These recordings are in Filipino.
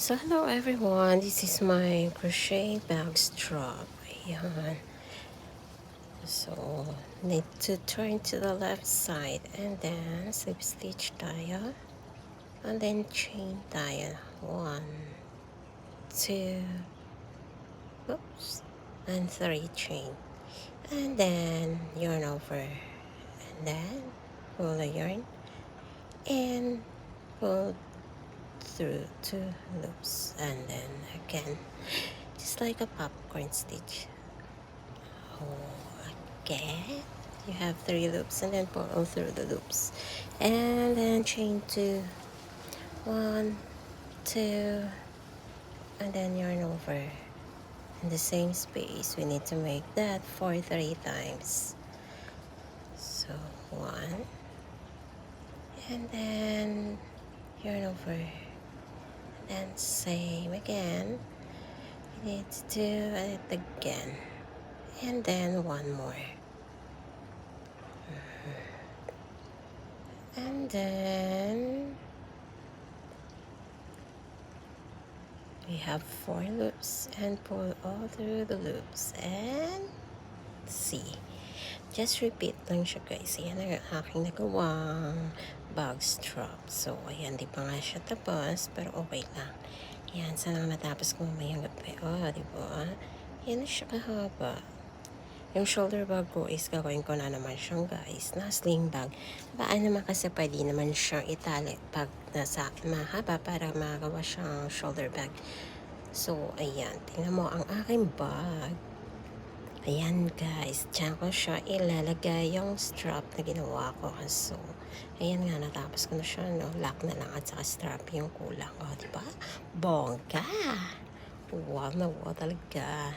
So hello everyone, this is my crochet bag strap. Ayan. So need to turn to the left side and then slip stitch tayo and then chain tayo. 1, 2, oops, and 3 chain. And then yarn over and then pull the yarn and pull through 2 loops and then again just like a popcorn stitch. Okay, you have 3 loops and then pull all through the loops and then chain 2, 1, 2, and then yarn over in the same space. We need to make that for 3 times. So 1 and then yarn over and then same again. We need to do it again and then 1 more. And then we have 4 loops and pull all through the loops and see. Just repeat lang siya guys. Ayan ang aking nagawang bag strap. So ayan, di pa nga siya tapos pero okay lang. Ayan, sana matapos ko mamayang gabi. Oh, di ba? Ayan na siya kahaba. Yung shoulder bag ko is gagawin ko na naman siyang guys na sling bag. Baan naman kasi pwede naman siyang itali pag nasa mahaba para magawa siyang shoulder bag. So, ayan. Tingnan mo ang aking bag. Ayan guys. Diyan ko siya ilalagay yung strap na ginawa ko. So, ayan nga. Natapos ko na siya. No? Lock na lang at saka strap yung kulang. O, diba? Bongga! Wow na wow talaga.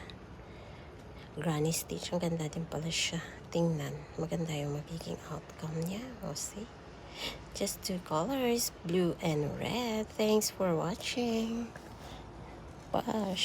Granny stitch. Ang ganda din pala siya. Tingnan. Maganda yung magiging outcome niya. O, see? Just 2 colors. Blue and red. Thanks for watching. Bye.